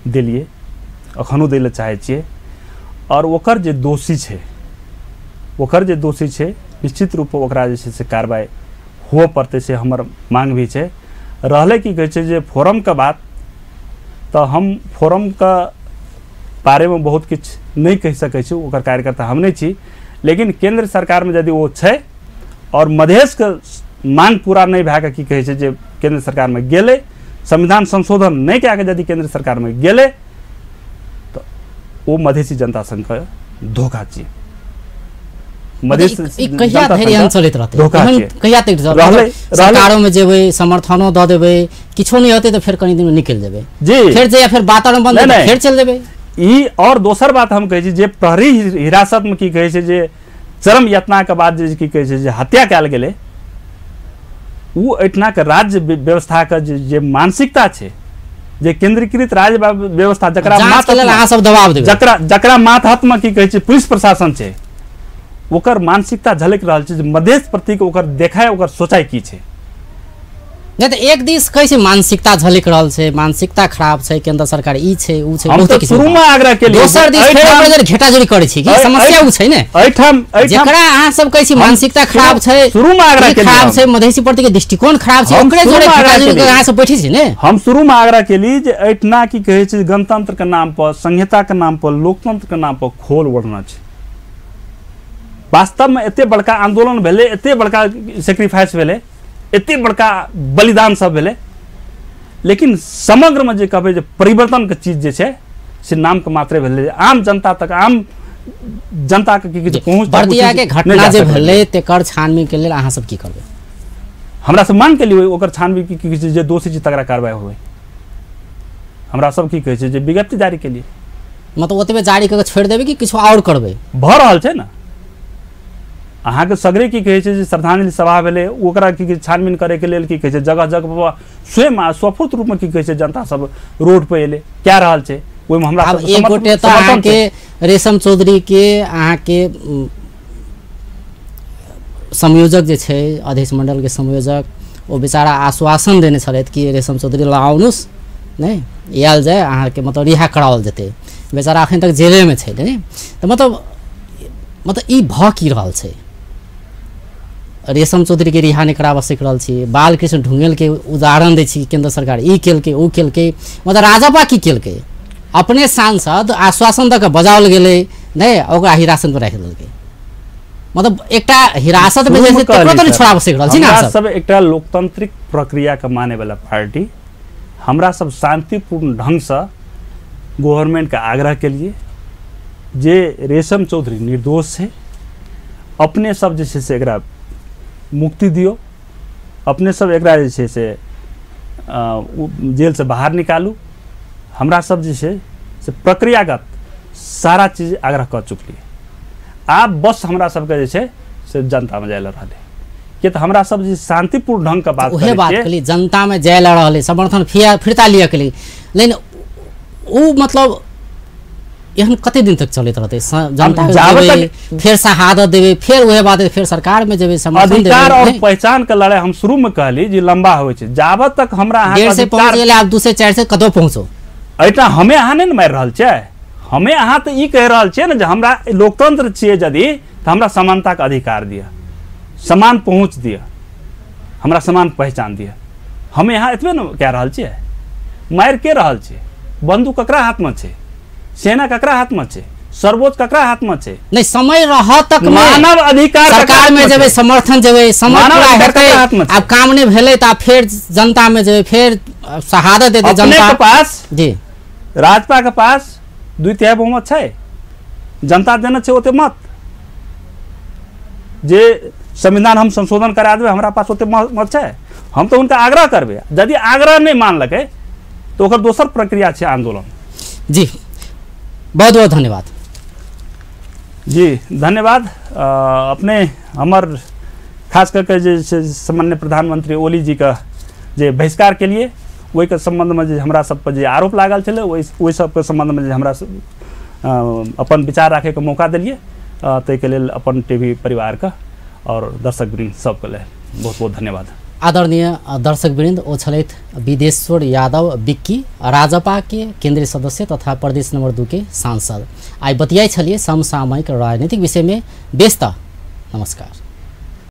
दिलिए अखनो दै लए चाहै छियै और ओकर जे दोषी छै निश्चित रूप ओकरा जे छै से कार्रवाई हुआ पड़ते से हमर मांग भी है रहले की कहे छै जे फोरम का बात तो हम फोरम का बारे में बहुत कुछ नहीं कह सकै छी ओकर कार्यकर्ता हम नहीं छी लेकिन केंद्र सरकार में यदि वो छै और मधेश के मांग पूरा नहीं भए की कहे छै जे केंद्र सरकार में गेले संविधान संशोधन नहीं कए के यदि केंद्र सरकार में गेले तो वो मधेसी जनता संघ का धोखा छी मधेश कहिया धरि एहन चलैत रहतै एहन कहिया तक सरकारों में जेबै समर्थनो द देबै किछो नहीं होतै तो फिर कनी दिन में निकल जेबै जी फिर जे फिर वातावरण बंद फिर चल जेबै ई और दोसर बात हम कहै छी जे प्रहरी हिरासत में की कहै छै जे चरम यातना के बाद जे की कहै छै जे हत्या कयल गेलै उ एठना के राज्य व्यवस्था के जे मानसिकता छै जे केंद्रीकृत राज्य व्यवस्था जकरा माथ अहाँ सब दबाव देबै जकरा माथ हाथ में की कहै छै पुलिस प्रशासन छै ओकर मानसिकता झलक रहल छै जे मधेश प्रति के ओकर देखाय ओकर सोचाई की छै नहीं तो एक दिस कैसे मानसिकता झलक रहल छै मानसिकता खराब छै केंद्र सरकार ई छै उ छै हम तो शुरू में आग्रह के लिए दोसर दिस फेर घेटाजोरी करै छी की समस्या उ छै ने एठाम जेकरा अहाँ सब कहै छी मानसिकता खराब छै शुरू में आग्रह के खराब छै मधेसी प्रति के दृष्टिकोण खराब छै ओकरे जोड़े घेटाजोरी के अहाँ सब बैठी छी ने हम शुरू में आग्रह के लिए जे एठना की कहै छै गणतंत्र के नाम पर संहिता के नाम पर लोकतंत्र के नाम पर खोल ओढ़ना छै वास्तव में एते बड़का आंदोलन भेले एते बड़का सेक्रीफाइस भेले एते बड़का बलिदान सब भेले लेकिन समग्र में जे कहबे जे परिवर्तन के चीज जे छै से नाम के मात्रे भेले आम जनता तक आम जनता के की पहुंच बर्दिया के घटना जे भेले तेकर छानबीन के लेल अहाँ सब की करबे हमरा सब मांग के लिए ओकर छानबीन की जे दोषी छै तकरा कार्रवाई होय हमरा सब की कहै छै जे विज्ञप्ति जारी के लिए मतलब ओतबे जारी करके छोड़ देबे कि किछु और करबे भ रहल छै ना अहाँ के सगरे की कहै छै जे श्रद्धांजलि सभा भेले ओकरा की छानबीन करे के लेल की कहै छै जगह जगह पर स्वयं स्वफुर्त रूप में की कहै छै जनता सब रोड पे एले क्या रहल छै ओइ में हमरा सब एक गोटे त अहाँ के रेशम चौधरी के अहाँ के संयोजक जे छै अध्यक्ष मंडल के संयोजक ओ बेचारा आश्वासन देने छलैथ कि रेशम चौधरी लाउनुस नहीं आयल जाए अहाँ के मतलब रिहा कराओल जेतै बेचारा अखन तक जेले में छै नहीं तो मतलब ई भ की रहल छै रेशम चौधरी के रिहा नहीं कराबऽ सक रहल छी बालकृष्ण ढुंगेल के उदाहरण दै छी केंद्र सरकार ई केलकै उ केलकै मतलब राजपा की केलकै अपने सांसद आश्वासन द के बजाओल गेलै नहीं ओकरा हिरासत में राखि देलकै मतलब एकटा हिरासत में जैसे तकरो तो छोड़ाबऽ सक रहल छी ना सब एकटा लोकतांत्रिक प्रक्रिया के माने वाला पार्टी हमरा सब शांतिपूर्ण ढंग से गवर्नमेंट का आग्रह के लिए जे रेशम चौधरी निर्दोष है अपने सब जे से एकरा मुक्ति दियो अपने सब एकरा जे से जेल से बाहर निकालू हमरा सब जे से प्रक्रियागत सारा चीज आग्रह कर चुकलिए आप बस हमरा सबके जे से जनता में जाए रहले कि तो हमरा सब जे शांतिपूर्ण ढंग का बात ओहे बात कली जनता में जाए रहले समर्थन फिरता लिया के लेकिन उ मतलब एहन कते दिन तक चलत रहते जनता के फिर शहादत देवे फिर वह बात फिर सरकार में जेबे समर्थन अधिकार और पहचान के लड़ाई हम शुरू में कहली जे लंबा होय छै जाबत तक हमरा 1.5 से पहुंच गेले आप 2 से 4 से कतो पहुंचो एटा हमें अहाँ नहीं मार रहल छै हमें अहाँ तो ई कह रहल छियै ने जे हमरा लोकतंत्र छियै यदि तो हमरा समानता के अधिकार दिया समान पहुंच दिया हमरा समान पहचान दिया हमें यहाँ एतबे न कह रहल छियै मार के रहल छै बंदूक ककरा हाथ में छै सेना ककरा हाथ में छै सर्वोच्च ककरा हाथ में छै नहीं समय रह तक मानव अधिकार सरकार में जेबे समर्थन जेबे समर्थन अब काम नहीं भेले त फिर जनता में जेबे फिर शहादत देते जनता के पास जी राजपा के पास 2/3 बहुमत छै जनता देना छै ओते मत जे संविधान हम संशोधन करा देबे हमरा पास ओते मत छै हम तो उनका आग्रह करबे यदि आग्रह नहीं मानलकै तो ओकर दोसर प्रक्रिया छै आंदोलन जी बहुत बहुत धन्यवाद जी धन्यवाद अपने हमर खास करके जे सामान्य प्रधानमंत्री ओली जी का जे बहिष्कार के लिए वही के संबंध में जे हमरा सब पर जे आरोप लागल छले वही सब के संबंध में जे हमरा अपन विचार राखे के मौका दिलिए ताहि के लेल अपन टीवी परिवार का और दर्शक वृंद सबके लेल बहुत बहुत धन्यवाद आदरणीय दर्शक वृंद ओ छलैथ विदेश्वर यादव विक्की राजपा के केंद्रीय सदस्य तथा प्रदेश नंबर 2 के सांसद आई बतियाई छलिए समसामयिक राजनीतिक विषय में व्यस्त नमस्कार।